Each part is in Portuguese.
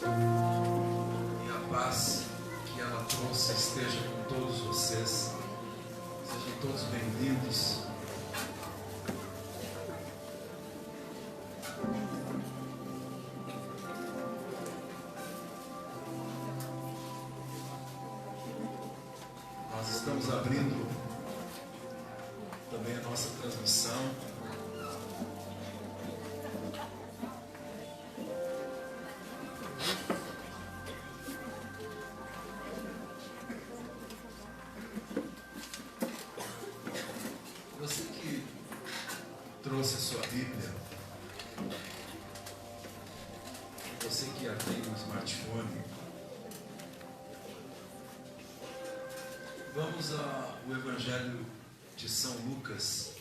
E a paz que ela trouxe esteja com todos vocês. Sejam todos bem-vindos. Nós estamos abrindo também a nossa transmissão. Você que trouxe a sua Bíblia, você que já tem um smartphone, vamos ao Evangelho de São Lucas,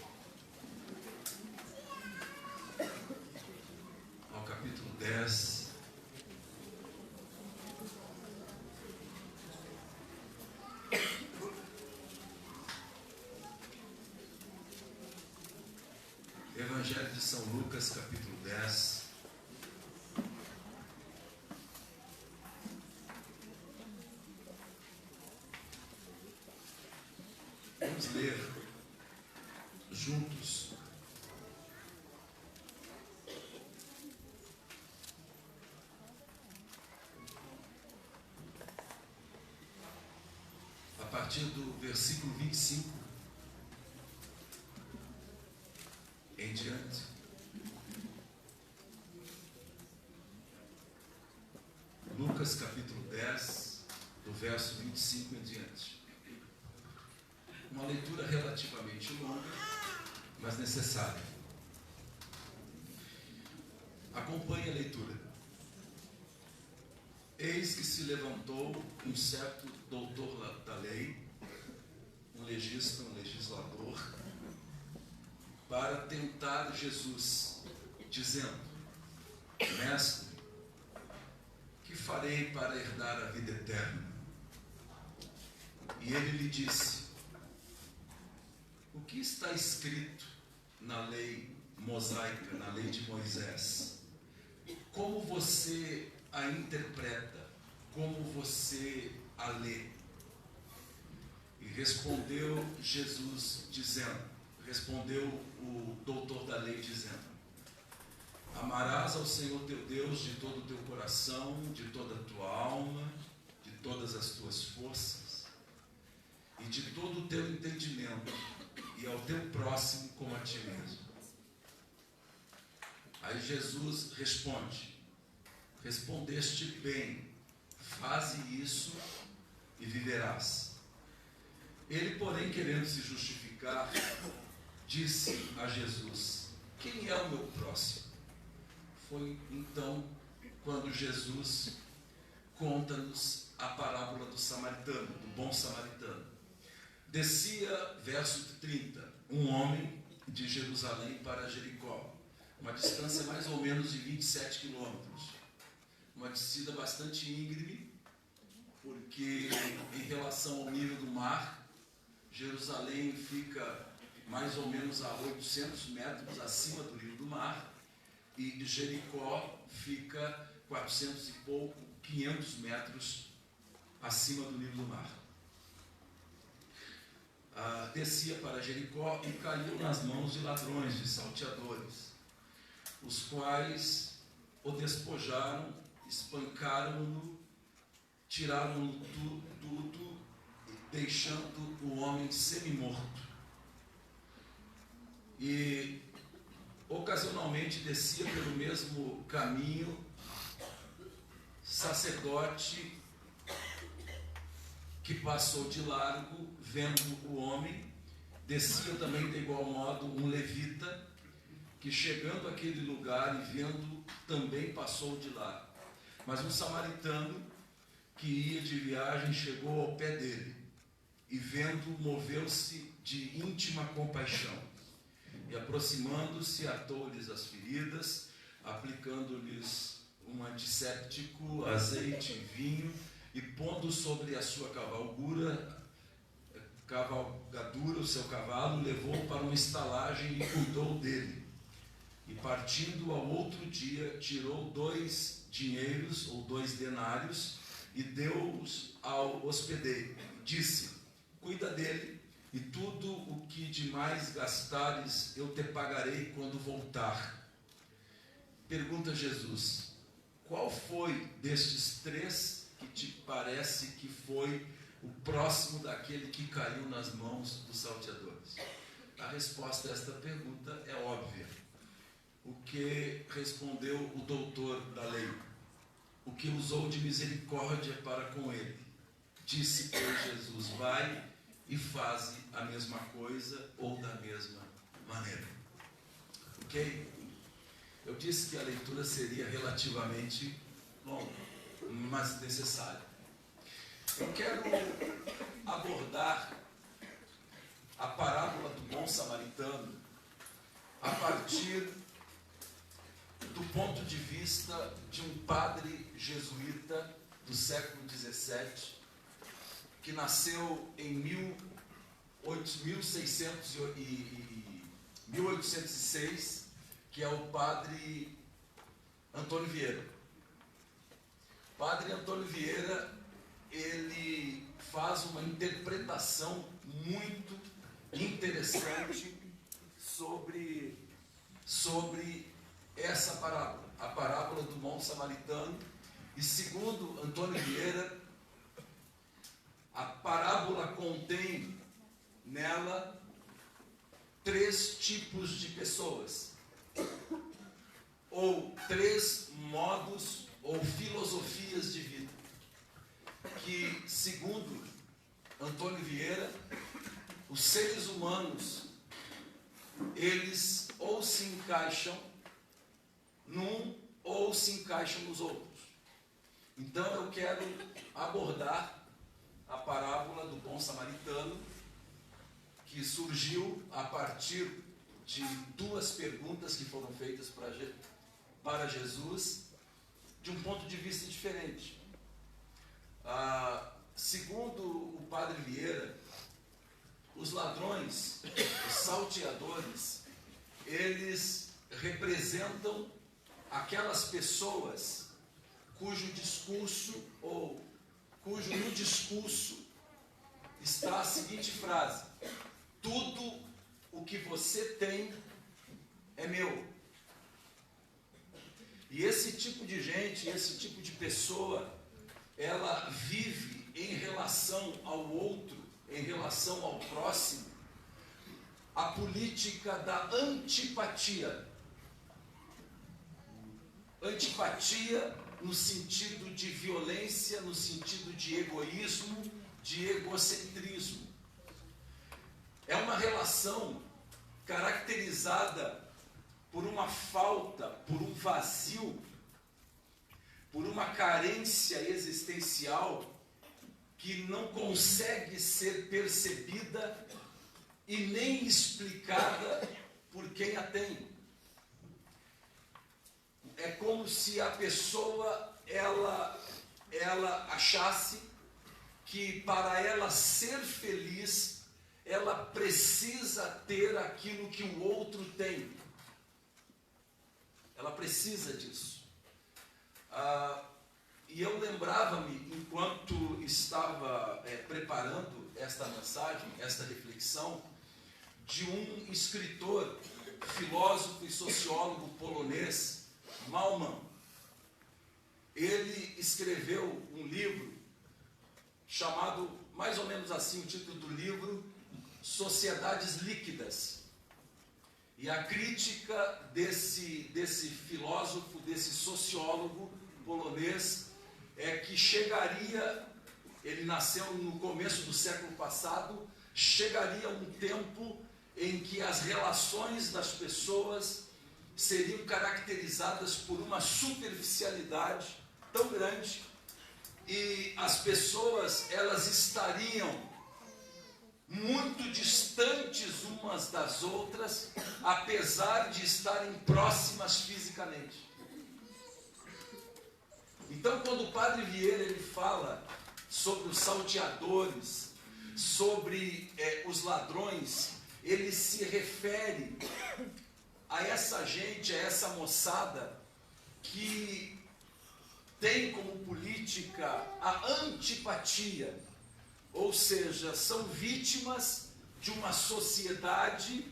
ao capítulo 10. Evangelho de São Lucas, capítulo 10. Vamos ler juntos a partir do versículo 25 em diante. Lucas capítulo 10, do verso 25 em diante. Uma leitura relativamente longa, mas necessária. Acompanhe a leitura. Eis que se levantou um certo doutor da lei, um legista, um legislador, para tentar Jesus, dizendo: Mestre, que farei para herdar a vida eterna? E ele lhe disse: o que está escrito na lei mosaica, na lei de Moisés? Como você a interpreta? Como você a lê? E respondeu Jesus dizendo, respondeu o doutor da lei dizendo: amarás ao Senhor teu Deus de todo o teu coração, de toda a tua alma, de todas as tuas forças e de todo o teu entendimento, e ao teu próximo como a ti mesmo. Aí Jesus responde: respondeste bem, faze isso e viverás. Ele, porém, querendo se justificar, disse a Jesus: quem é o meu próximo? Foi então quando Jesus conta-nos a parábola do samaritano, do bom samaritano. Descia, verso 30, um homem de Jerusalém para Jericó, uma distância mais ou menos de 27 quilômetros, uma descida bastante íngreme, porque em relação ao nível do mar, Jerusalém fica mais ou menos a 800 metros acima do nível do mar, e Jericó fica 400 e pouco, 500 metros acima do nível do mar. Descia para Jericó e caiu nas mãos de ladrões, de salteadores, os quais o despojaram, espancaram-no, tiraram-no tudo, deixando o homem semi-morto. E ocasionalmente descia pelo mesmo caminho sacerdote que passou de largo, vendo o homem. Descia também de igual modo um levita, que chegando àquele lugar e vendo, também passou de lá. Mas um samaritano que ia de viagem chegou ao pé dele e vendo, moveu-se de íntima compaixão e aproximando-se, atou-lhes as feridas, aplicando-lhes um antisséptico, azeite e vinho, e pondo sobre a sua cavalgadura o seu cavalo, levou-o para uma estalagem e cuidou dele. E partindo ao outro dia, tirou 2 dinheiros ou 2 denários e deu-os ao hospedeiro. Disse: cuida dele, e tudo o que demais gastares eu te pagarei quando voltar. Pergunta Jesus: qual foi destes 3 que te parece que foi o próximo daquele que caiu nas mãos dos salteadores? A resposta a esta pergunta é óbvia. O que respondeu o doutor da lei? O que usou de misericórdia para com ele? Disse, pois, Jesus: vai e faze a mesma coisa, ou da mesma maneira. Ok? Eu disse que a leitura seria relativamente longa, mas necessária. Eu quero abordar a parábola do bom samaritano a partir do ponto de vista de um padre jesuíta do século XVII, que nasceu em 1806, que é o padre Antônio Vieira. O padre Antônio Vieira, ele faz uma interpretação muito interessante sobre essa parábola, a parábola do bom samaritano. E segundo Antônio Vieira, a parábola contém nela 3 tipos de pessoas, ou 3 modos ou filosofias de vida, que, segundo Antônio Vieira, os seres humanos, eles ou se encaixam num ou se encaixam nos outros. Então eu quero abordar a parábola do bom samaritano, que surgiu a partir de 2 perguntas que foram feitas para Jesus, de um ponto de vista diferente. Segundo o padre Vieira, os ladrões, os salteadores, eles representam aquelas pessoas cujo no discurso está a seguinte frase: tudo o que você tem é meu. E esse tipo de gente, esse tipo de pessoa, ela vive em relação ao outro, em relação ao próximo, a política da antipatia. Antipatia no sentido de violência, no sentido de egoísmo, de egocentrismo. É uma relação caracterizada por uma falta, por um vazio, por uma carência existencial que não consegue ser percebida e nem explicada por quem a tem. É como se a pessoa, ela achasse que para ela ser feliz, ela precisa ter aquilo que o outro tem. Ela precisa disso. E eu lembrava-me, enquanto estava preparando esta mensagem, esta reflexão, de um escritor, filósofo e sociólogo polonês, Malman. Ele escreveu um livro chamado, mais ou menos assim, o título do livro, Sociedades Líquidas. E a crítica desse filósofo, desse sociólogo polonês, é que chegaria, ele nasceu no começo do século passado, chegaria um tempo em que as relações das pessoas seriam caracterizadas por uma superficialidade tão grande, e as pessoas, elas estariam muito distantes umas das outras, apesar de estarem próximas fisicamente. Então, quando o padre Vieira ele fala sobre os salteadores, sobre os ladrões, ele se refere a essa gente, a essa moçada que tem como política a antipatia, ou seja, são vítimas de uma sociedade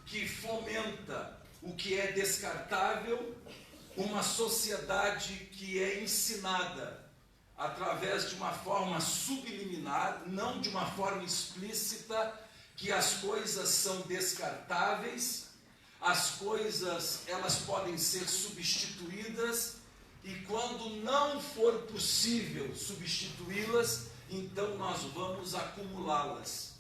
que fomenta o que é descartável, uma sociedade que é ensinada através de uma forma subliminar, não de uma forma explícita, que as coisas são descartáveis, as coisas elas podem ser substituídas, e quando não for possível substituí-las, então nós vamos acumulá-las.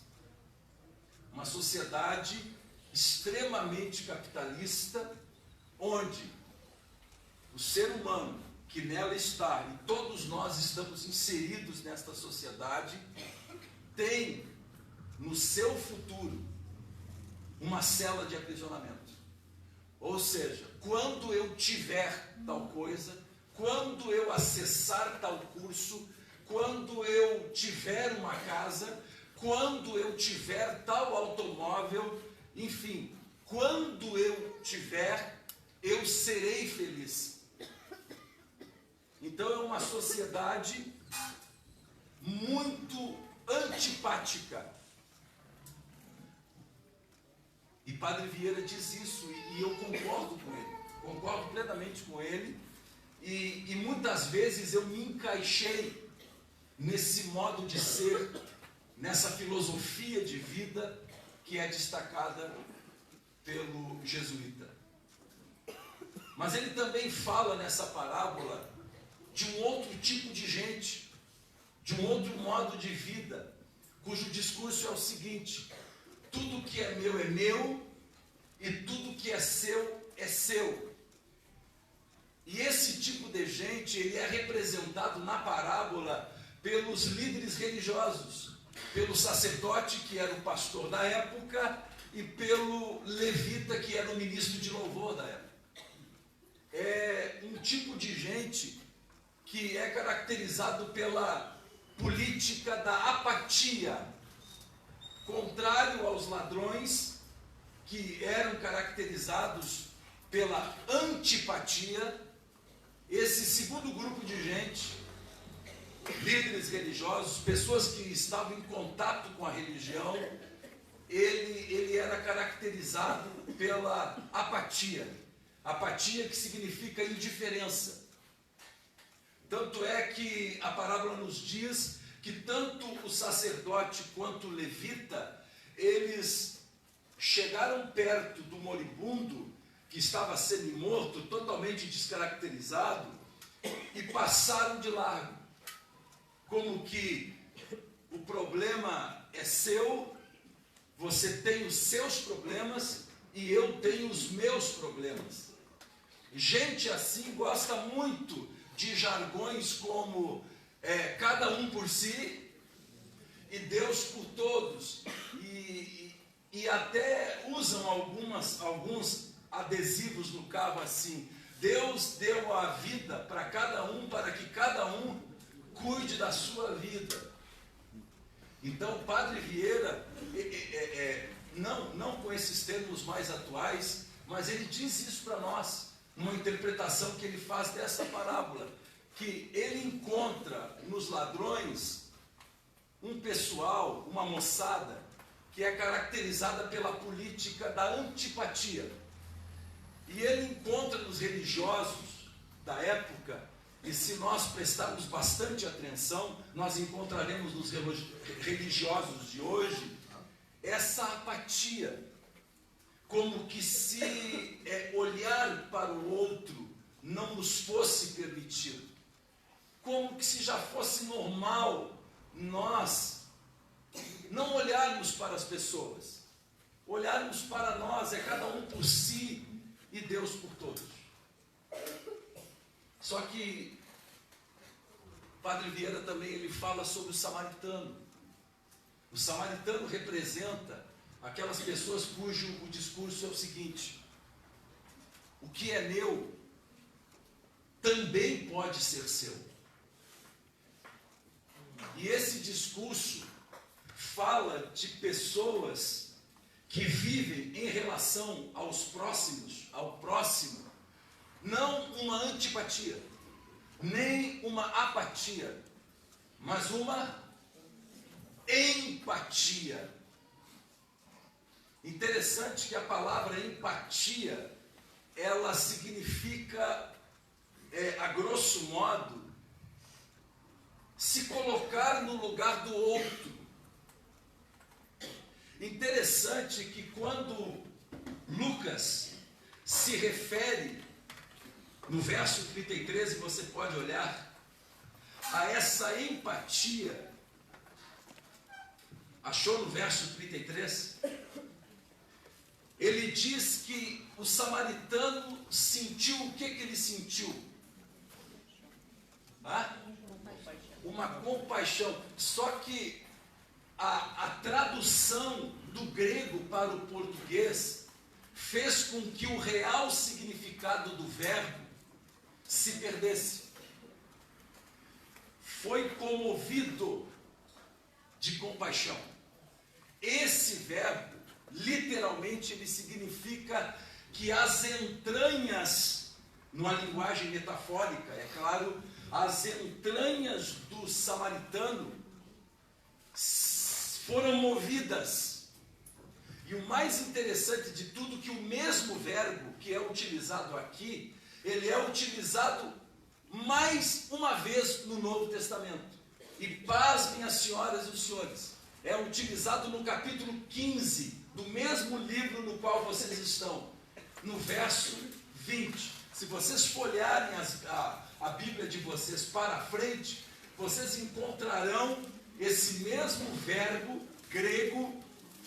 Uma sociedade extremamente capitalista, onde o ser humano que nela está, e todos nós estamos inseridos nesta sociedade, tem no seu futuro uma cela de aprisionamento. Ou seja, quando eu tiver tal coisa, quando eu acessar tal curso, quando eu tiver uma casa, quando eu tiver tal automóvel, enfim, quando eu tiver, eu serei feliz. Então é uma sociedade muito antipática. E Padre Vieira diz isso, e eu concordo com ele, concordo plenamente com ele, e muitas vezes eu me encaixei nesse modo de ser, nessa filosofia de vida que é destacada pelo jesuíta. Mas ele também fala nessa parábola de um outro tipo de gente, de um outro modo de vida, cujo discurso é o seguinte: tudo que é meu, e tudo que é seu, é seu. E esse tipo de gente, ele é representado na parábola pelos líderes religiosos, pelo sacerdote, que era o pastor da época, e pelo levita, que era o ministro de louvor da época. É um tipo de gente que é caracterizado pela política da apatia, contrário aos ladrões, que eram caracterizados pela antipatia. Esse segundo grupo de gente, líderes religiosos, pessoas que estavam em contato com a religião, ele era caracterizado pela apatia. Apatia, que significa indiferença. Tanto é que a parábola nos diz que tanto o sacerdote quanto o levita, eles chegaram perto do moribundo que estava semi-morto, totalmente descaracterizado, e passaram de largo, como que o problema é seu, você tem os seus problemas e eu tenho os meus problemas. Gente assim gosta muito de jargões como cada um por si e Deus por todos, e até usam alguns adesivos no carro assim: Deus deu a vida para cada um, para que cada um cuide da sua vida. Então o Padre Vieira, não com esses termos mais atuais, mas ele diz isso para nós, numa interpretação que ele faz dessa parábola, que ele encontra nos ladrões um pessoal, uma moçada, que é caracterizada pela política da antipatia. E ele encontra nos religiosos da época, e se nós prestarmos bastante atenção, nós encontraremos nos religiosos de hoje essa apatia, como que se olhar para o outro não nos fosse permitido, como que se já fosse normal nós não olharmos para as pessoas, olharmos para nós, cada um por si e Deus por todos. Só que Padre Vieira também ele fala sobre o samaritano. O samaritano representa aquelas pessoas cujo o discurso é o seguinte: o que é meu também pode ser seu. E esse discurso fala de pessoas que vivem em relação aos próximos, ao próximo, não uma antipatia, nem uma apatia, mas uma empatia. Interessante que a palavra empatia, ela significa, a grosso modo, se colocar no lugar do outro. Interessante que quando Lucas se refere, no verso 33, e você pode olhar, a essa empatia, achou no verso 33? Ele diz que o samaritano sentiu o que ele sentiu? Uma compaixão. Só que a tradução do grego para o português fez com que o real significado do verbo se perdesse. Foi comovido de compaixão. Esse verbo, literalmente, ele significa que as entranhas, numa linguagem metafórica, é claro, as entranhas do samaritano foram movidas. E o mais interessante de tudo, que o mesmo verbo que é utilizado aqui, ele é utilizado mais uma vez no Novo Testamento. E pasmem as senhoras e os senhores, é utilizado no capítulo 15 do mesmo livro no qual vocês estão, no verso 20. Se vocês folhearem a Bíblia de vocês para frente, vocês encontrarão esse mesmo verbo grego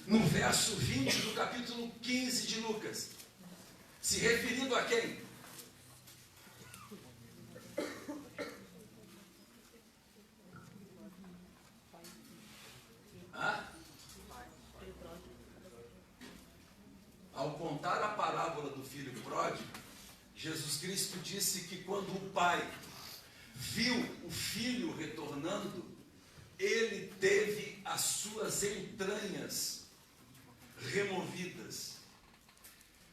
no verso 20 do capítulo 15 de Lucas. Se referindo a quem? Ao contar a parábola do filho pródigo, Jesus Cristo disse que quando o pai viu o filho retornando, ele teve as suas entranhas removidas.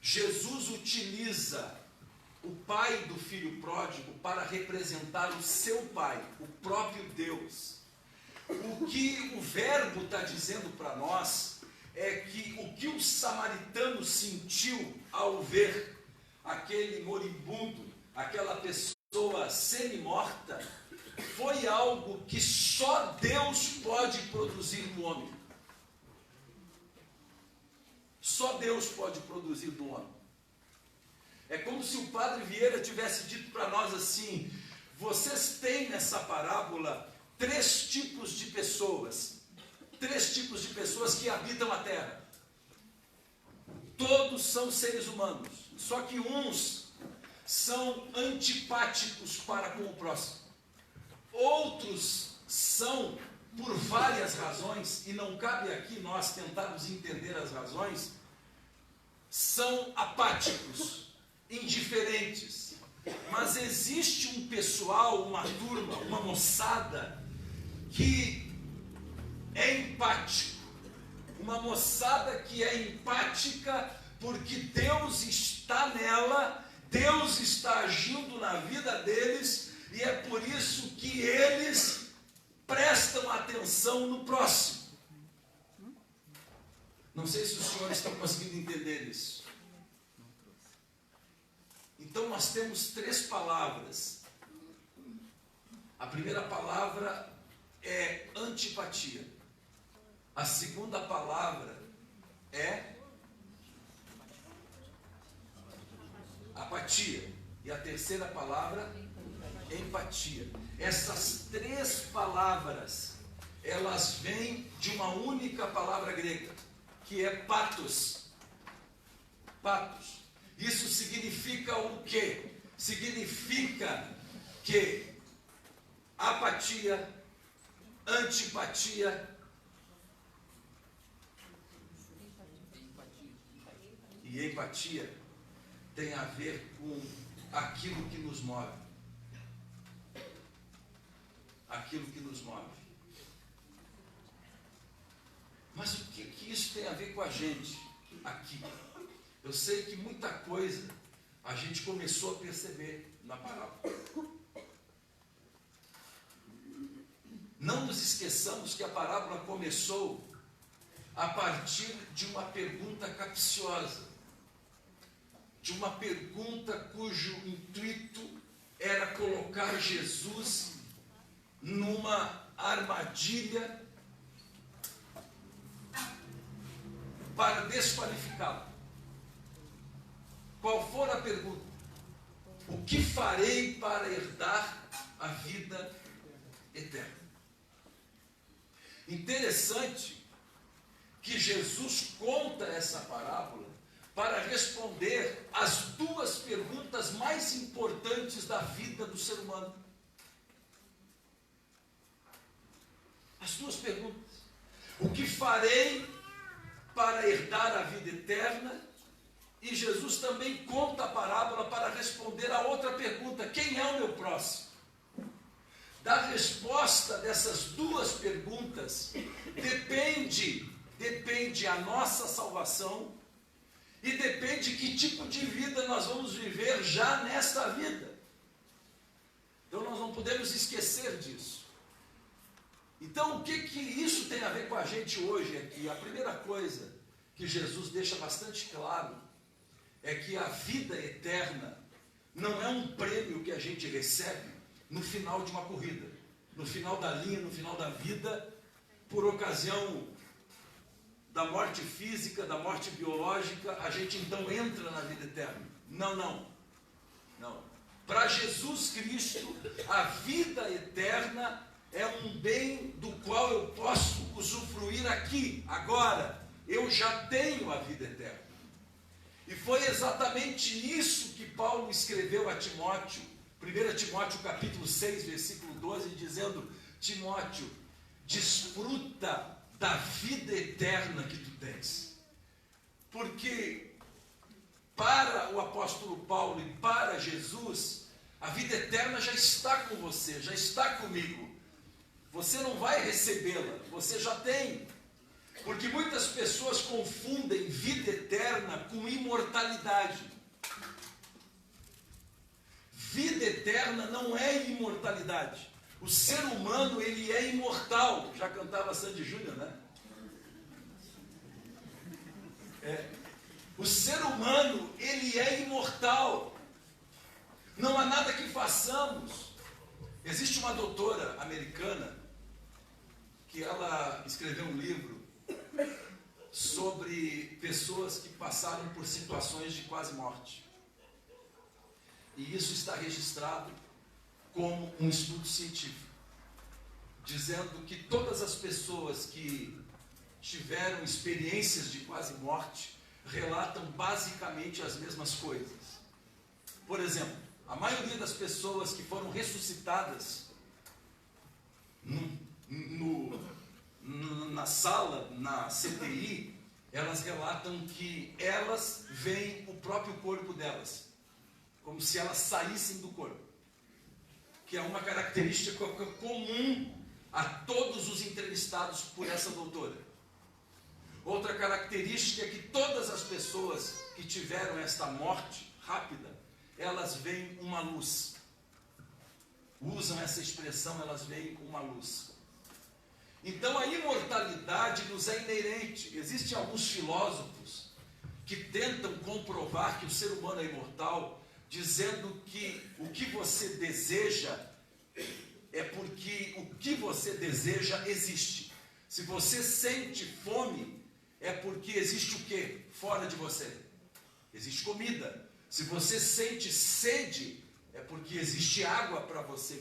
Jesus utiliza o pai do filho pródigo para representar o seu pai, o próprio Deus. O que o verbo está dizendo para nós é que o que o samaritano sentiu ao ver aquele moribundo, aquela pessoa semi-morta, foi algo que só Deus pode produzir no homem. Só Deus pode produzir no homem. É como se o Padre Vieira tivesse dito para nós assim: vocês têm nessa parábola 3 tipos de pessoas. 3 tipos de pessoas que habitam a terra. Todos são seres humanos, só que uns são antipáticos para com o próximo. Outros são, por várias razões, e não cabe aqui nós tentarmos entender as razões, são apáticos, indiferentes. Mas existe um pessoal, uma turma, uma moçada que é empático, uma moçada que é empática porque Deus está nela, Deus está agindo na vida deles, e é por isso que eles prestam atenção no próximo. Não sei se os senhores estão conseguindo entender isso. Então nós temos 3 palavras. A primeira palavra é antipatia. A segunda palavra é apatia. E a terceira palavra, empatia. Essas 3 palavras, elas vêm de uma única palavra grega, que é patos. Patos. Isso significa o quê? Significa que apatia, antipatia e empatia tem a ver com aquilo que nos move. Aquilo que nos move. Mas o que isso tem a ver com a gente aqui? Eu sei que muita coisa a gente começou a perceber na parábola. Não nos esqueçamos que a parábola começou a partir de uma pergunta capciosa, de uma pergunta cujo intuito era colocar Jesus numa armadilha para desqualificá-lo. Qual for a pergunta? O que farei para herdar a vida eterna? Interessante que Jesus conta essa parábola para responder as duas perguntas mais importantes da vida do ser humano. As duas perguntas. O que farei para herdar a vida eterna? E Jesus também conta a parábola para responder a outra pergunta: quem é o meu próximo? Da resposta dessas duas perguntas depende a nossa salvação e depende que tipo de vida nós vamos viver já nesta vida. Então nós não podemos esquecer disso. Então o que isso tem a ver com a gente hoje aqui? A primeira coisa que Jesus deixa bastante claro é que a vida eterna não é um prêmio que a gente recebe no final de uma corrida, no final da linha, no final da vida, por ocasião da morte física, da morte biológica, a gente então entra na vida eterna. Não. Para Jesus Cristo, a vida eterna é um bem do qual eu posso usufruir aqui, agora. Eu já tenho a vida eterna. E foi exatamente isso que Paulo escreveu a Timóteo, 1 Timóteo capítulo 6, versículo 12, dizendo: Timóteo, desfruta da vida eterna que tu tens. Porque para o apóstolo Paulo e para Jesus, a vida eterna já está com você, já está comigo. Você não vai recebê-la, você já tem. Porque muitas pessoas confundem vida eterna com imortalidade. Vida eterna não é imortalidade. O ser humano, ele é imortal. Já cantava Sandy Júnior, né? O ser humano, ele é imortal. Não há nada que façamos. Existe uma doutora americana que ela escreveu um livro sobre pessoas que passaram por situações de quase morte. E isso está registrado como um estudo científico, dizendo que todas as pessoas que tiveram experiências de quase morte relatam basicamente as mesmas coisas. Por exemplo, a maioria das pessoas que foram ressuscitadas na sala, na CTI, elas relatam que elas veem o próprio corpo delas, como se elas saíssem do corpo, que é uma característica comum a todos os entrevistados por essa doutora. Outra característica é que todas as pessoas que tiveram esta morte rápida, elas veem uma luz. Usam essa expressão, elas veem uma luz. Então a imortalidade nos é inerente. Existem alguns filósofos que tentam comprovar que o ser humano é imortal, dizendo que o que você deseja é porque o que você deseja existe. Se você sente fome, é porque existe o quê? Fora de você. Existe comida. Se você sente sede, é porque existe água para você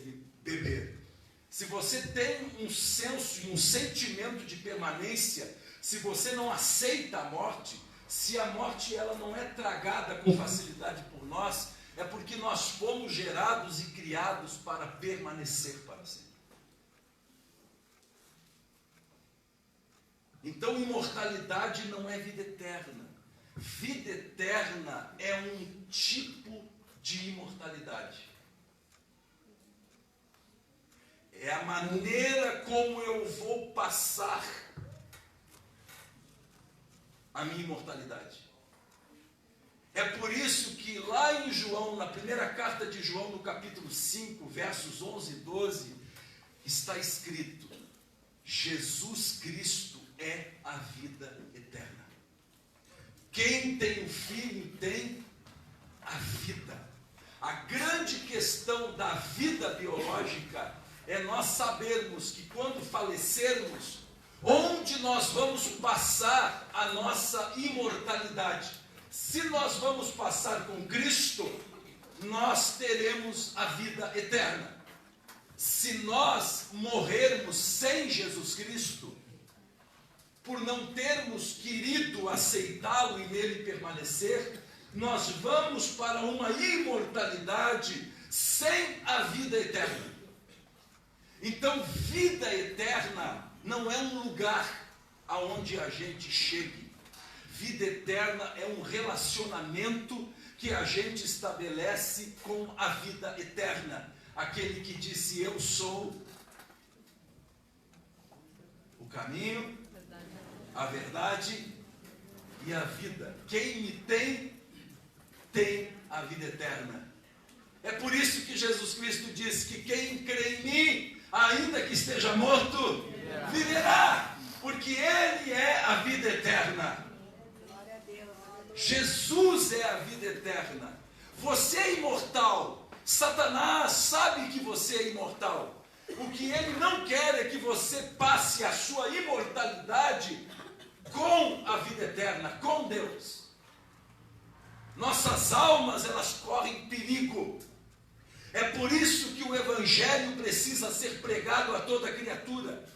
beber. Se você tem um senso e um sentimento de permanência, se você não aceita a morte, se a morte ela não é tragada com facilidade por nós, é porque nós fomos gerados e criados para permanecer para sempre. Então, imortalidade não é vida eterna. Vida eterna é um tipo de imortalidade. É a maneira como eu vou passar a minha imortalidade. É por isso que lá em João, na primeira carta de João, no capítulo 5, versos 11 e 12, está escrito: Jesus Cristo é a vida eterna. Quem tem o Filho tem a vida. A grande questão da vida biológica é nós sabermos que quando falecermos, onde nós vamos passar a nossa imortalidade. Se nós vamos passar com Cristo, nós teremos a vida eterna. Se nós morrermos sem Jesus Cristo, por não termos querido aceitá-lo e nele permanecer, nós vamos para uma imortalidade sem a vida eterna. Então, vida eterna não é um lugar aonde a gente chegue. Vida eterna é um relacionamento que a gente estabelece com a vida eterna. Aquele que disse: eu sou o caminho, a verdade e a vida. Quem me tem, tem a vida eterna. É por isso que Jesus Cristo disse que quem crê em mim, ainda que esteja morto, viverá, porque Ele é a vida eterna. Jesus é a vida eterna. Você é imortal. Satanás sabe que você é imortal. O que ele não quer é que você passe a sua imortalidade com a vida eterna, com Deus. Nossas almas, elas correm perigo. É por isso que o Evangelho precisa ser pregado a toda criatura.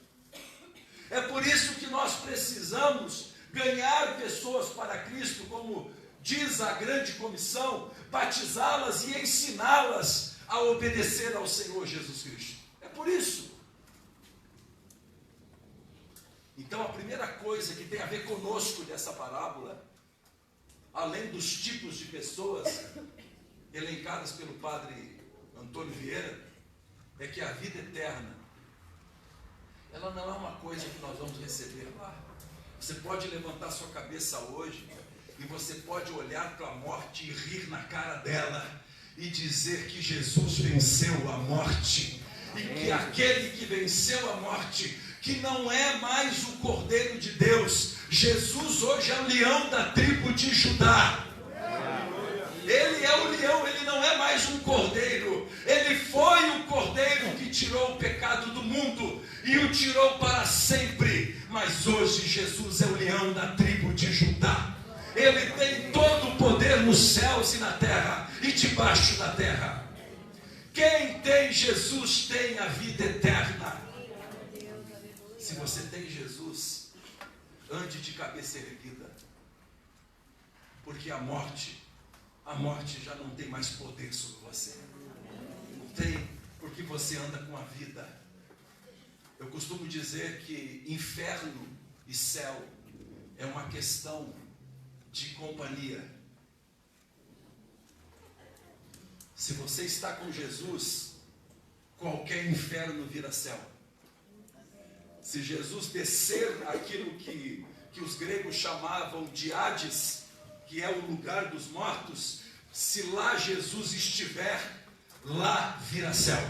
É por isso que nós precisamos ganhar pessoas para Cristo, como diz a grande comissão, batizá-las e ensiná-las a obedecer ao Senhor Jesus Cristo. É por isso. Então, a primeira coisa que tem a ver conosco dessa parábola, além dos tipos de pessoas elencadas pelo padre Antônio Vieira, é que a vida eterna, ela não é uma coisa que nós vamos receber lá. Você pode levantar sua cabeça hoje e você pode olhar para a morte e rir na cara dela e dizer que Jesus venceu a morte e que aquele que venceu a morte, que não é mais o Cordeiro de Deus, Jesus hoje é o leão da tribo de Judá. Ele é o leão, ele não é mais um cordeiro. Ele foi o cordeiro que tirou o pecado do mundo e o tirou para sempre. Mas hoje Jesus é o leão da tribo de Judá. Ele tem todo o poder nos céus e na terra e debaixo da terra. Quem tem Jesus tem a vida eterna. Se você tem Jesus, ande de cabeça erguida, porque a morte já não tem mais poder sobre você. Não tem, porque você anda com a vida. Eu costumo dizer que inferno e céu é uma questão de companhia. Se você está com Jesus, qualquer inferno vira céu. Se Jesus descer aquilo que os gregos chamavam de Hades, que é o lugar dos mortos, se lá Jesus estiver, lá vira céu.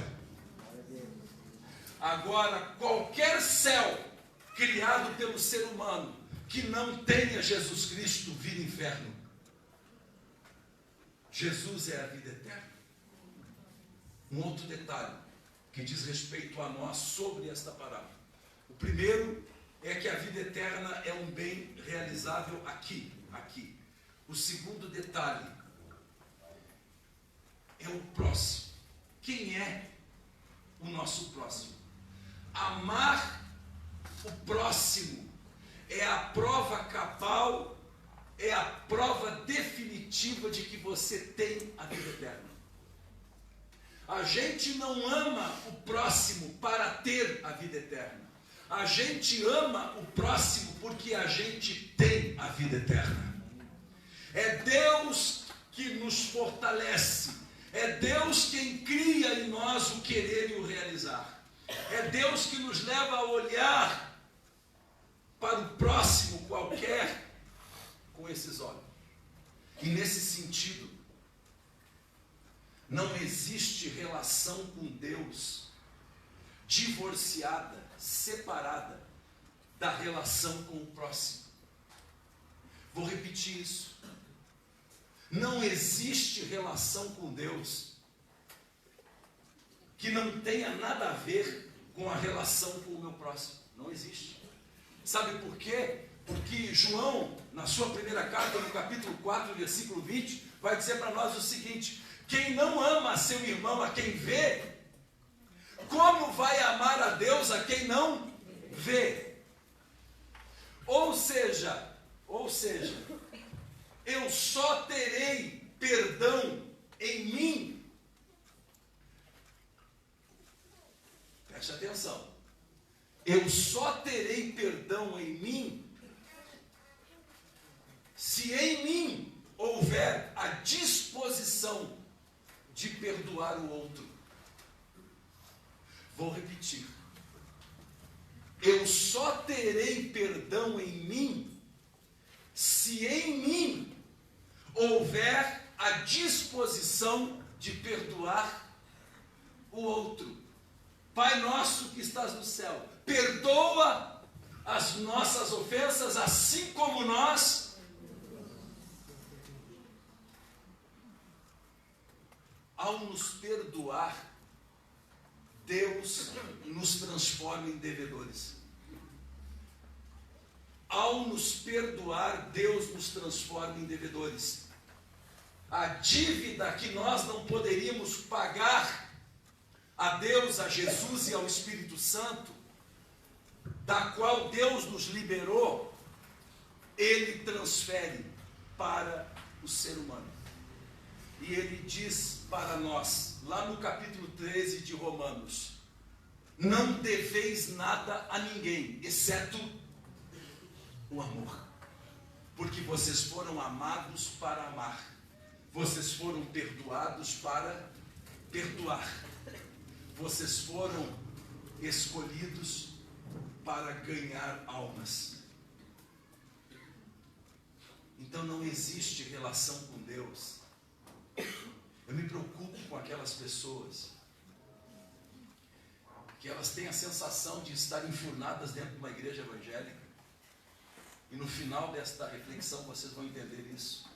Agora, qualquer céu criado pelo ser humano que não tenha Jesus Cristo, vira inferno. Jesus é a vida eterna. Um outro detalhe que diz respeito a nós sobre esta parábola. O primeiro é que a vida eterna é um bem realizável aqui. O segundo detalhe é o próximo. Quem é o nosso próximo? Amar o próximo é a prova cabal, é a prova definitiva de que você tem a vida eterna. A gente não ama o próximo para ter a vida eterna. A gente ama o próximo porque a gente tem a vida eterna. É Deus que nos fortalece. É Deus quem cria em nós o querer e o realizar. É Deus que nos leva a olhar para o próximo qualquer com esses olhos. E nesse sentido, não existe relação com Deus divorciada, separada da relação com o próximo. Vou repetir isso. Não existe relação com Deus que não tenha nada a ver com a relação com o meu próximo. Não existe. Sabe por quê? Porque João, na sua primeira carta, no capítulo 4, versículo 20, vai dizer para nós o seguinte: quem não ama seu irmão a quem vê, como vai amar a Deus a quem não vê? Ou seja, eu só terei perdão em mim. Preste atenção. Eu só terei perdão em mim se em mim houver a disposição de perdoar o outro. Vou repetir. Eu só terei perdão em mim se em mim houver a disposição de perdoar o outro. Pai nosso que estás no céu, perdoa as nossas ofensas, assim como nós. Ao nos perdoar, Deus nos transforma em devedores. Ao nos perdoar, Deus nos transforma em devedores. A dívida que nós não poderíamos pagar a Deus, a Jesus e ao Espírito Santo, da qual Deus nos liberou, Ele transfere para o ser humano. E Ele diz para nós, lá no capítulo 13 de Romanos: não deveis nada a ninguém, exceto o amor, porque vocês foram amados para amar, vocês foram perdoados para perdoar, vocês foram escolhidos para ganhar almas. Então não existe relação com Deus. Eu me preocupo com aquelas pessoas que elas têm a sensação de estar enfurnadas dentro de uma igreja evangélica, e no final desta reflexão vocês vão entender isso.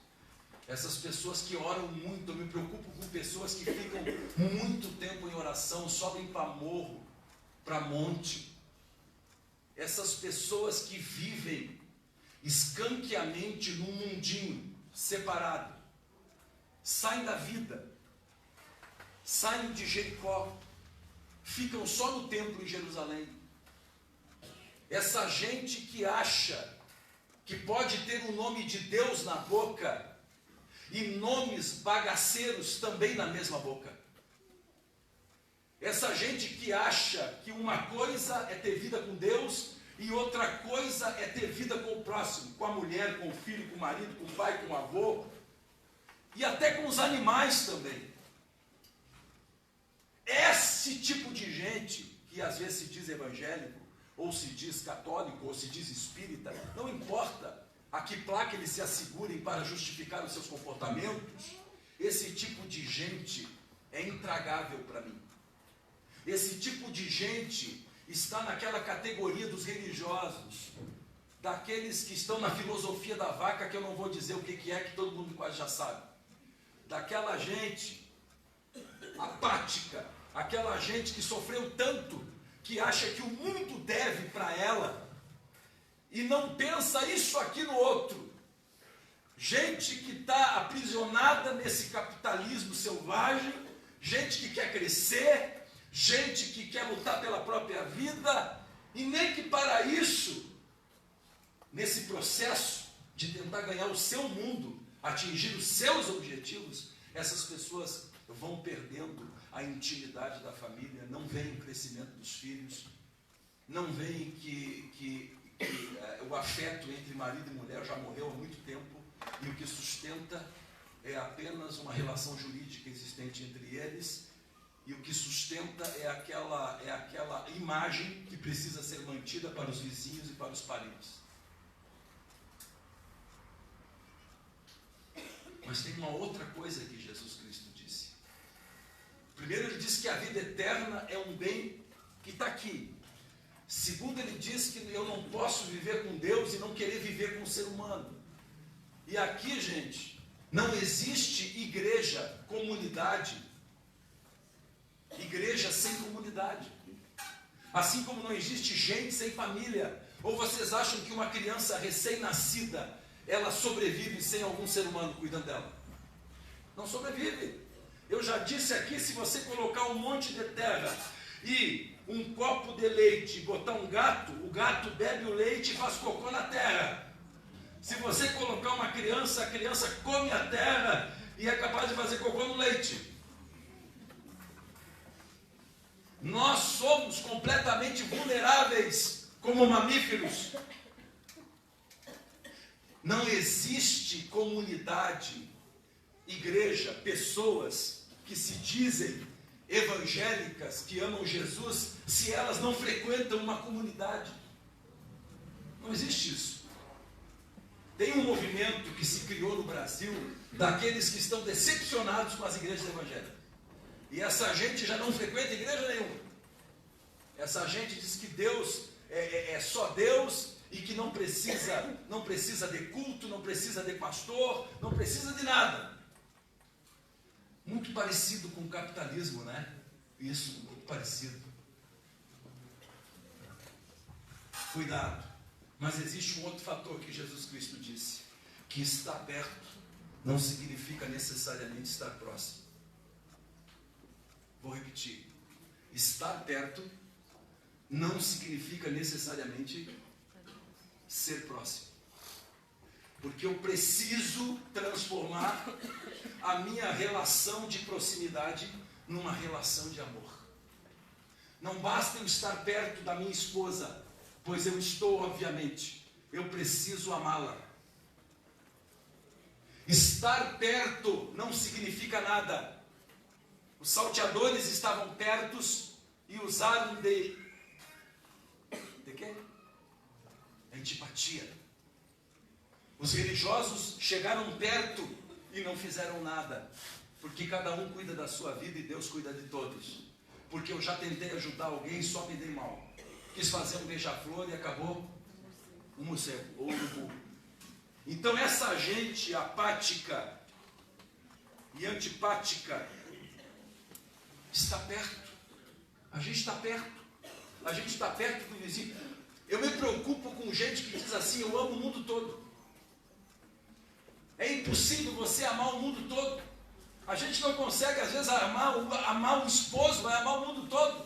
Essas pessoas que oram muito, eu me preocupo com pessoas que ficam muito tempo em oração, sobem para morro, para monte. Essas pessoas que vivem escanqueamente num mundinho separado, saem da vida, saem de Jericó, ficam só no templo em Jerusalém. Essa gente que acha que pode ter o nome de Deus na boca e nomes bagaceiros também na mesma boca. Essa gente que acha que uma coisa é ter vida com Deus e outra coisa é ter vida com o próximo, com a mulher, com o filho, com o marido, com o pai, com o avô e até com os animais também. Esse tipo de gente que às vezes se diz evangélico, ou se diz católico, ou se diz espírita, não importa a que placa eles se assegurem para justificar os seus comportamentos, esse tipo de gente é intragável para mim. Esse tipo de gente está naquela categoria dos religiosos, daqueles que estão na filosofia da vaca, que eu não vou dizer o que é, que todo mundo quase já sabe. Daquela gente apática, aquela gente que sofreu tanto, que acha que o mundo deve para ela, e não pensa isso aqui no outro. Gente que está aprisionada nesse capitalismo selvagem, gente que quer crescer, gente que quer lutar pela própria vida, e nem que para isso, nesse processo de tentar ganhar o seu mundo, atingir os seus objetivos, essas pessoas vão perdendo a intimidade da família, não veem o crescimento dos filhos, não veem que o afeto entre marido e mulher já morreu há muito tempo, e o que sustenta é apenas uma relação jurídica existente entre eles, e o que sustenta é aquela imagem que precisa ser mantida para os vizinhos e para os parentes. Mas tem uma outra coisa que Jesus Cristo disse. Primeiro ele disse que a vida eterna é um bem que está aqui. Segundo, ele diz que eu não posso viver com Deus e não querer viver com o ser humano. E aqui, gente, não existe igreja, comunidade. Igreja sem comunidade. Assim como não existe gente sem família. Ou vocês acham que uma criança recém-nascida, ela sobrevive sem algum ser humano cuidando dela? Não sobrevive. Eu já disse aqui, se você colocar um monte de terra e um copo de leite e botar um gato, o gato bebe o leite e faz cocô na terra. Se você colocar uma criança, a criança come a terra e é capaz de fazer cocô no leite. Nós somos completamente vulneráveis como mamíferos. Não existe comunidade, igreja, pessoas que se dizem evangélicas, que amam Jesus, se elas não frequentam uma comunidade. Não existe isso. Tem um movimento que se criou no Brasil, daqueles que estão decepcionados com as igrejas evangélicas. E essa gente já não frequenta igreja nenhuma. Essa gente diz que Deus é só Deus e que não precisa de culto, não precisa de pastor, não precisa de nada. Muito parecido com o capitalismo, né? Isso, muito parecido. Cuidado. Mas existe um outro fator que Jesus Cristo disse, que estar perto não significa necessariamente estar próximo. Vou repetir. Estar perto não significa necessariamente ser próximo. Porque eu preciso transformar a minha relação de proximidade numa relação de amor. Não basta eu estar perto da minha esposa, pois eu estou, obviamente. Eu preciso amá-la. Estar perto não significa nada. Os salteadores estavam pertos e usaram de quê? Antipatia. Os religiosos chegaram perto e não fizeram nada, porque cada um cuida da sua vida e Deus cuida de todos. Porque eu já tentei ajudar alguém e só me dei mal. Quis fazer um beija-flor e acabou um morcego ou um urubu. Então essa gente apática e antipática está perto. A gente está perto. A gente está perto do vizinho. Eu me preocupo com gente que diz assim, eu amo o mundo todo. É impossível você amar o mundo todo. A gente não consegue, às vezes, amar o esposo, vai amar o mundo todo.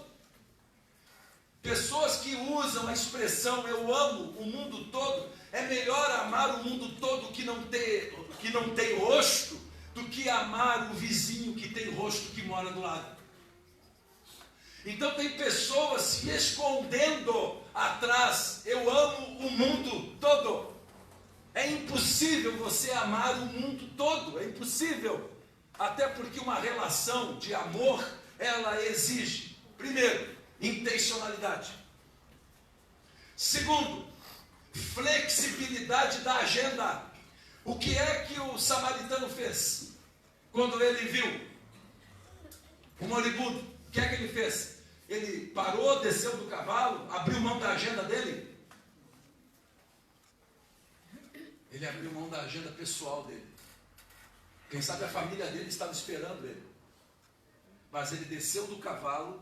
Pessoas que usam a expressão eu amo o mundo todo, é melhor amar o mundo todo que não tem rosto, do que amar o vizinho que tem rosto que mora do lado. Então tem pessoas se escondendo atrás, eu amo o mundo todo. É impossível você amar o mundo todo, é impossível. Até porque uma relação de amor, ela exige, primeiro, intencionalidade. Segundo, flexibilidade da agenda. O que é que o samaritano fez? Quando ele viu o moribundo, o que é que ele fez? Ele parou, desceu do cavalo, abriu mão da agenda dele. Ele abriu mão da agenda pessoal dele. Quem sabe a família dele estava esperando ele. Mas ele desceu do cavalo.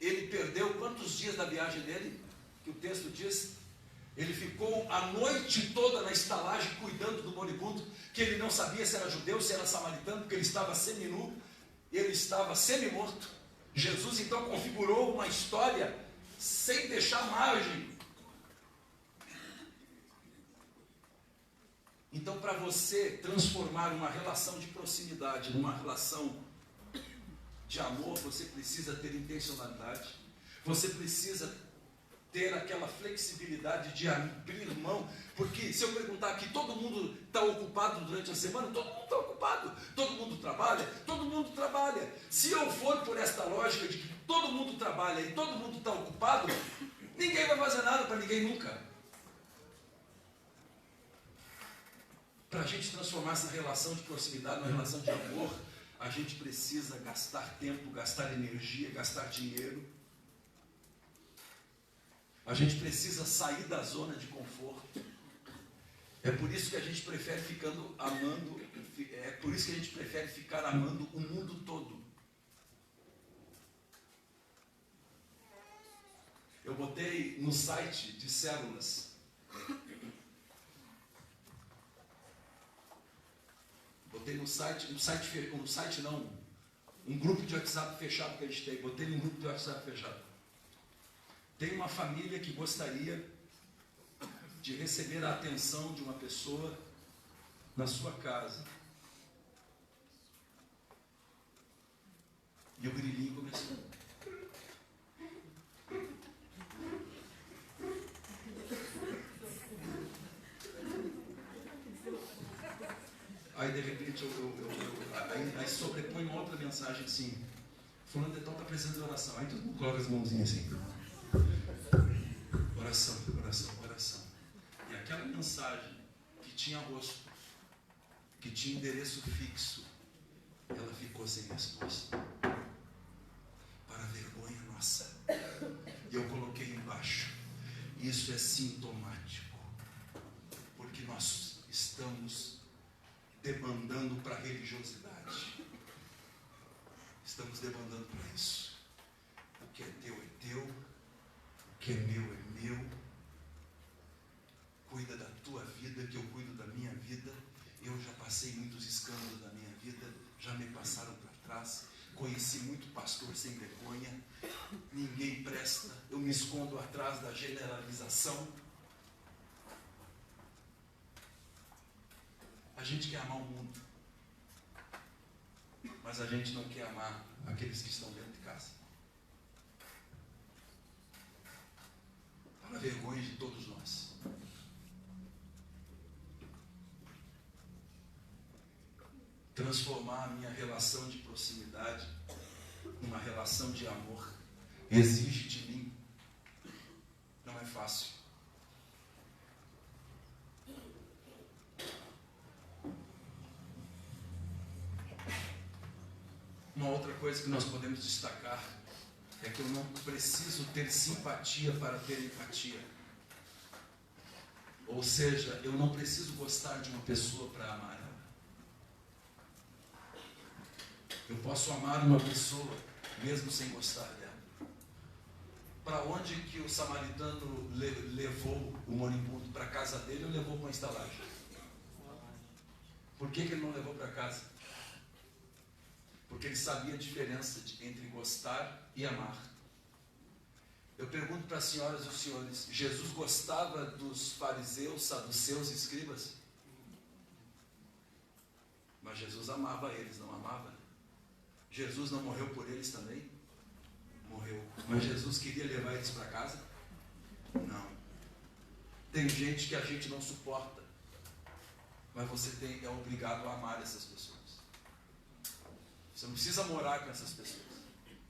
Ele perdeu quantos dias da viagem dele? Que o texto diz. Ele ficou a noite toda na estalagem cuidando do moribundo, que ele não sabia se era judeu, se era samaritano, porque ele estava seminu, ele estava semi-morto. Jesus então configurou uma história sem deixar margem. Então, para você transformar uma relação de proximidade numa relação de amor, você precisa ter intencionalidade, você precisa ter aquela flexibilidade de abrir mão, porque se eu perguntar aqui, todo mundo está ocupado durante a semana? Todo mundo está ocupado, todo mundo trabalha, todo mundo trabalha. Se eu for por esta lógica de que todo mundo trabalha e todo mundo está ocupado, ninguém vai fazer nada para ninguém nunca. Para a gente transformar essa relação de proximidade numa relação de amor, a gente precisa gastar tempo, gastar energia, gastar dinheiro. A gente precisa sair da zona de conforto. É por isso que a gente prefere ficar amando o mundo todo. Eu botei no site de células. Botei no site não, um grupo de WhatsApp fechado que a gente tem. Botei num grupo de WhatsApp fechado. Tem uma família que gostaria de receber a atenção de uma pessoa na sua casa. E o grilinho começou. Aí de repente aí sobrepõe uma outra mensagem assim: fulano de tal está precisando de oração. Aí todo mundo coloca as mãozinhas assim. Oração, oração, oração. E aquela mensagem que tinha rosto, que tinha endereço fixo, ela ficou sem resposta. Para a vergonha nossa. E eu coloquei embaixo: isso é sintomático, porque nós estamos demandando para a religiosidade. Estamos demandando para isso. O que é teu é teu, o que é meu é meu. Cuida da tua vida, que eu cuido da minha vida. Eu já passei muitos escândalos da minha vida, já me passaram para trás. Conheci muito pastor sem vergonha. Ninguém presta. Eu me escondo atrás da generalização. A gente quer amar o mundo, mas a gente não quer amar aqueles que estão dentro de casa. Para a vergonha de todos nós. Transformar a minha relação de proximidade numa relação de amor exige de mim. Não é fácil. Uma outra coisa que nós podemos destacar é que eu não preciso ter simpatia para ter empatia. Ou seja, eu não preciso gostar de uma pessoa para amar ela. Eu posso amar uma pessoa mesmo sem gostar dela. Para onde que o samaritano levou o moribundo? Para a casa dele ou levou para uma estalagem? Por que ele não levou para casa? Porque ele sabia a diferença entre gostar e amar. Eu pergunto para as senhoras e os senhores: Jesus gostava dos fariseus, saduceus e escribas? Mas Jesus amava eles, não amava? Jesus não morreu por eles também? Morreu. Mas Jesus queria levar eles para casa? Não. Tem gente que a gente não suporta, mas você é obrigado a amar essas pessoas. Você não precisa morar com essas pessoas.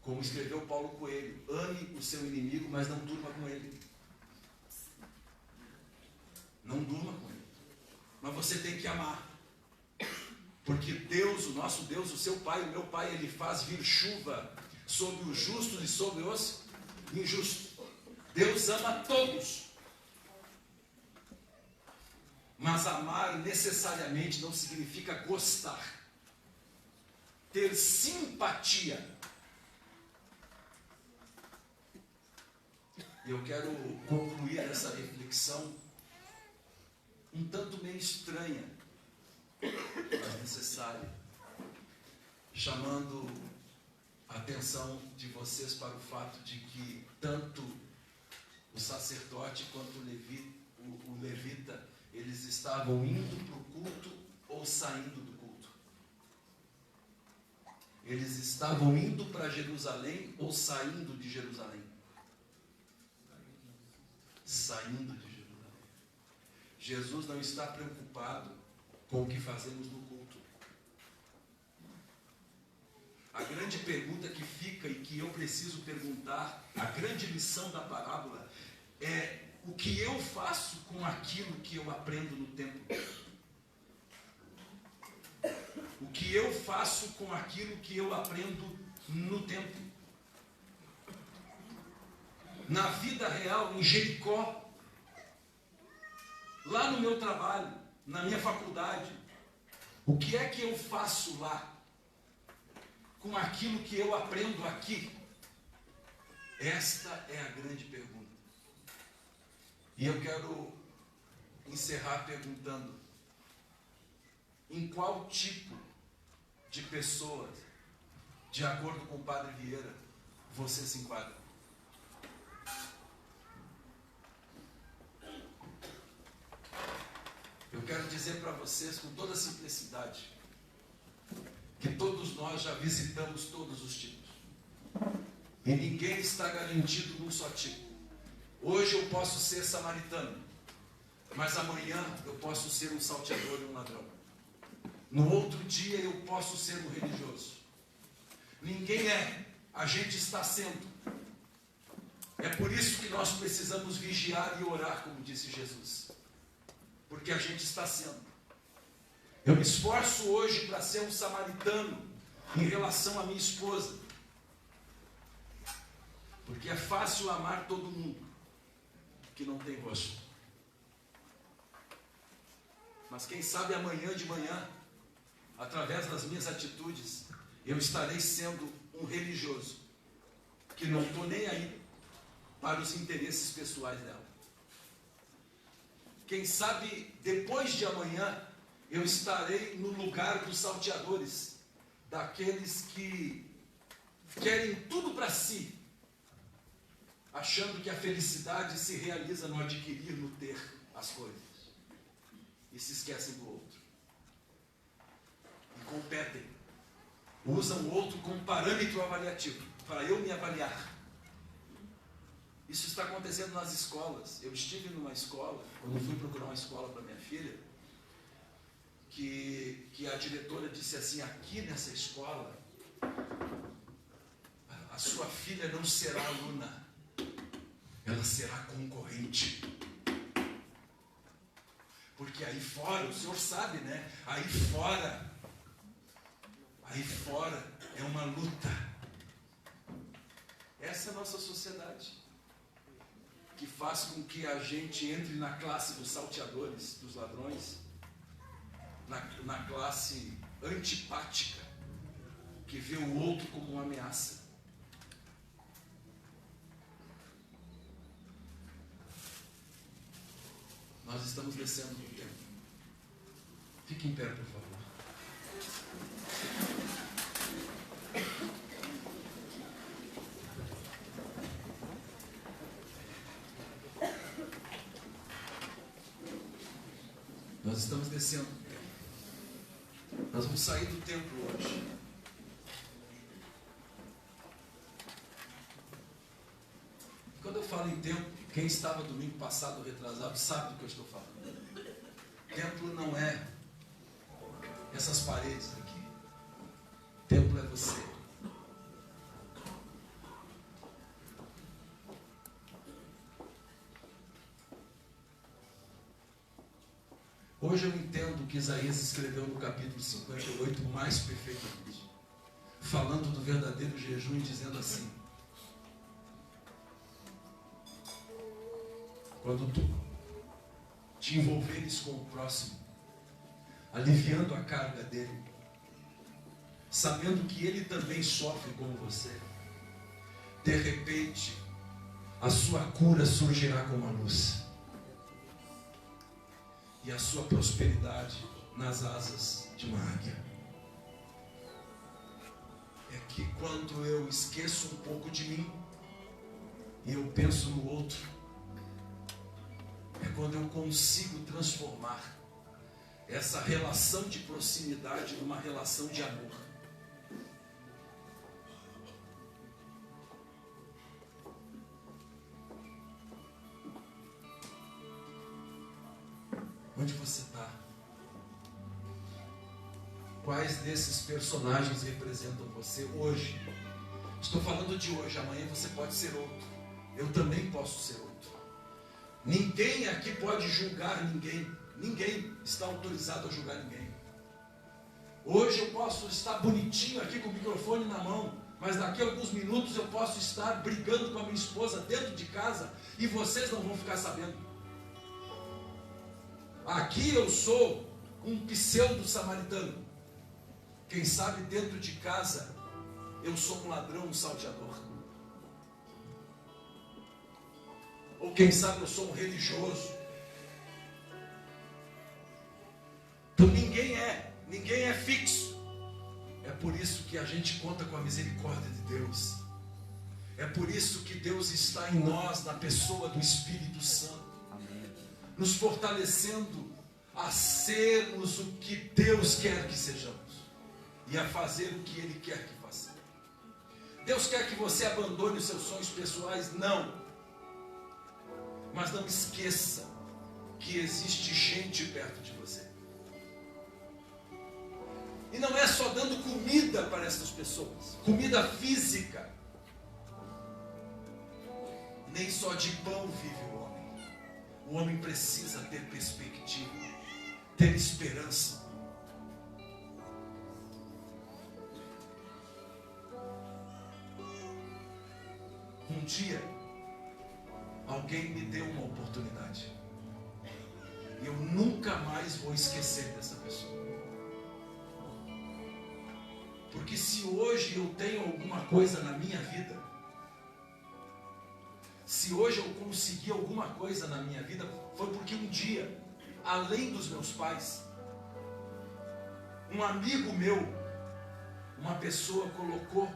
Como escreveu Paulo Coelho: ame o seu inimigo, mas não durma com ele. Não durma com ele. Mas você tem que amar. Porque Deus, o nosso Deus, o seu Pai, o meu Pai, Ele faz vir chuva sobre os justos e sobre os injustos. Deus ama todos. Mas amar necessariamente não significa gostar. Ter simpatia. E eu quero concluir essa reflexão um tanto meio estranha, mas necessária, chamando a atenção de vocês para o fato de que tanto o sacerdote quanto o levita, eles estavam indo para o culto ou saindo do culto. Eles estavam indo para Jerusalém ou saindo de Jerusalém? Saindo de Jerusalém. Jesus não está preocupado com o que fazemos no culto. A grande pergunta que fica e que eu preciso perguntar, a grande lição da parábola é: o que eu faço com aquilo que eu aprendo no templo? O que eu faço com aquilo que eu aprendo no templo? na vida real, em Jericó, lá no meu trabalho, na minha faculdade, o que é que eu faço lá com aquilo que eu aprendo aqui? Esta é a grande pergunta. E eu quero encerrar perguntando: em qual tipo de pessoa, de acordo com o Padre Vieira, você se enquadra? Eu quero dizer para vocês com toda simplicidade que todos nós já visitamos todos os tipos. E ninguém está garantido num só tipo. Hoje eu posso ser samaritano, mas amanhã eu posso ser um salteador e um ladrão. No outro dia eu posso ser um religioso. Ninguém é, a gente está sendo. É por isso que nós precisamos vigiar e orar, como disse Jesus. Porque a gente está sendo. Eu me esforço hoje para ser um samaritano em relação à minha esposa. Porque é fácil amar todo mundo que não tem rosto. Mas quem sabe amanhã de manhã, através das minhas atitudes, eu estarei sendo um religioso que não estou nem aí para os interesses pessoais dela. Quem sabe depois de amanhã eu estarei no lugar dos salteadores, daqueles que querem tudo para si, achando que a felicidade se realiza no adquirir, no ter as coisas, e se esquecem do outro. E competem. Usam o outro como parâmetro avaliativo, para eu me avaliar. Isso está acontecendo nas escolas. Eu estive numa escola, quando fui procurar uma escola para minha filha, que a diretora disse assim: aqui nessa escola, a sua filha não será aluna, ela será concorrente. Porque aí fora, o senhor sabe, né? Aí fora é uma luta. Essa é a nossa sociedade, que faz com que a gente entre na classe dos salteadores, dos ladrões, na classe antipática, que vê o outro como uma ameaça. Nós estamos descendo do tempo. Fique em pé, por favor. Nós estamos descendo do templo. Nós vamos sair do templo hoje. Quando eu falo em templo, quem estava domingo passado, retrasado, sabe do que eu estou falando. Templo não é essas paredes aqui. Templo é você. Hoje eu entendo o que Isaías escreveu no capítulo 58 mais perfeitamente, falando do verdadeiro jejum e dizendo assim: quando tu te envolveres com o próximo, aliviando a carga dele, sabendo que ele também sofre como você, de repente a sua cura surgirá como a luz, e a sua prosperidade nas asas de uma águia. É que quando eu esqueço um pouco de mim e eu penso no outro, é quando eu consigo transformar essa relação de proximidade numa relação de amor. Onde você está? Quais desses personagens representam você hoje? Estou falando de hoje, amanhã você pode ser outro. Eu também posso ser outro. Ninguém aqui pode julgar ninguém. Ninguém está autorizado a julgar ninguém. Hoje eu posso estar bonitinho aqui com o microfone na mão, mas daqui a alguns minutos eu posso estar brigando com a minha esposa dentro de casa e vocês não vão ficar sabendo. Aqui eu sou um pseudo samaritano. Quem sabe dentro de casa eu sou um ladrão, um salteador. Ou quem sabe eu sou um religioso. Então ninguém é fixo. É por isso que a gente conta com a misericórdia de Deus. É por isso que Deus está em nós, na pessoa do Espírito Santo. Amém. Nos fortalecendo a sermos o que Deus quer que sejamos. E a fazer o que Ele quer que faça. Deus quer que você abandone os seus sonhos pessoais? Não. Mas não esqueça que existe gente perto de você. E não é só dando comida para essas pessoas, comida física. Nem só de pão vive o homem. O homem precisa ter perspectiva, ter esperança. Um dia, alguém me deu uma oportunidade. E eu nunca mais vou esquecer dessa pessoa. Porque se hoje eu tenho alguma coisa na minha vida, se hoje eu consegui alguma coisa na minha vida, foi porque um dia, além dos meus pais, um amigo meu, uma pessoa colocou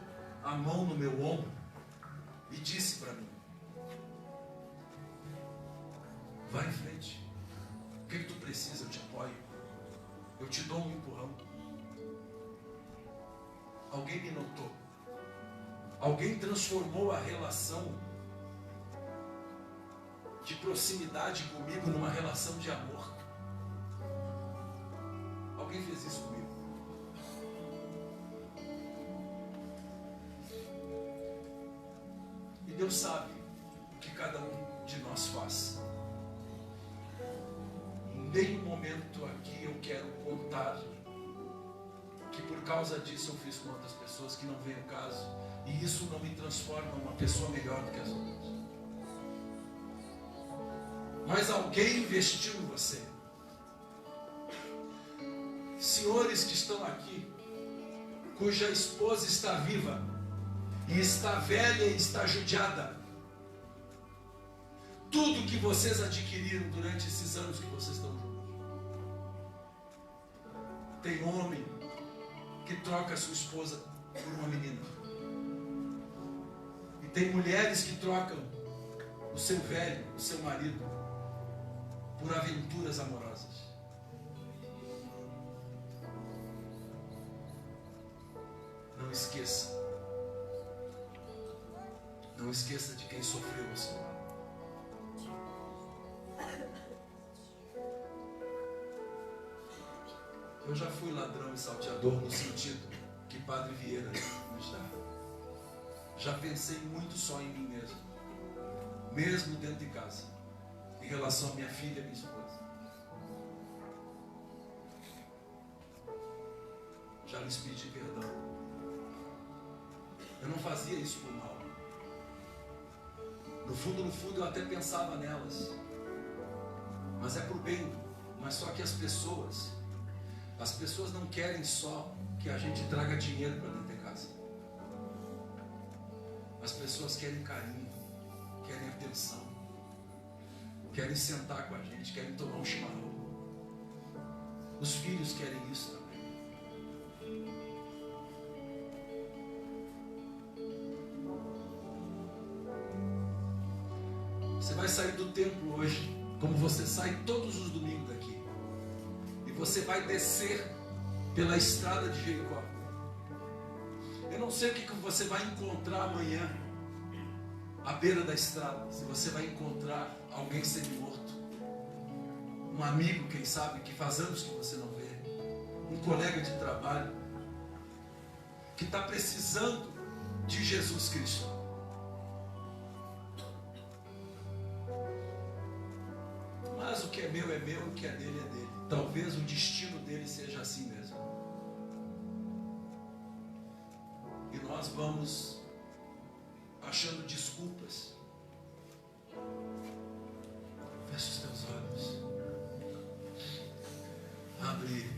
a mão no meu ombro e disse para mim: vai em frente, o que tu precisa, eu te apoio, eu te dou um empurrão. Alguém me notou, alguém transformou a relação de proximidade comigo numa relação de amor. Alguém fez isso comigo. E Deus sabe o que cada um de nós faz. Em nenhum momento aqui eu quero contar que por causa disso eu fiz com outras pessoas, que não vem ao caso, e isso não me transforma em uma pessoa melhor do que as outras. Mas alguém investiu em você. Senhores que estão aqui, cuja esposa está viva, e está velha e está judiada, tudo que vocês adquiriram durante esses anos que vocês estão juntos. Tem homem que troca a sua esposa por uma menina. E tem mulheres que trocam o seu velho, o seu marido, por aventuras amorosas. Não esqueça. Não esqueça de quem sofreu ao seu lado. Eu já fui ladrão e salteador no sentido que Padre Vieira nos dá. Já pensei muito só em mim mesmo dentro de casa, em relação à minha filha e minha esposa. Já lhes pedi perdão. Eu não fazia isso por mal. No fundo, eu até pensava nelas. Mas é por bem. Mas só que as pessoas não querem só que a gente traga dinheiro para dentro de casa. As pessoas querem carinho, querem atenção, querem sentar com a gente, querem tomar um chimarrão. Os filhos querem isso também. Você vai sair do templo hoje, como você sai todos os domingos daqui. Você vai descer pela estrada de Jericó. Eu não sei o que você vai encontrar amanhã à beira da estrada. Se você vai encontrar alguém semi-morto, um amigo, quem sabe, que faz anos que você não vê, um colega de trabalho que está precisando de Jesus Cristo. Mas o que é meu, o que é dele. Talvez o destino dele seja assim mesmo. E nós vamos achando desculpas. Feche os teus olhos. Abre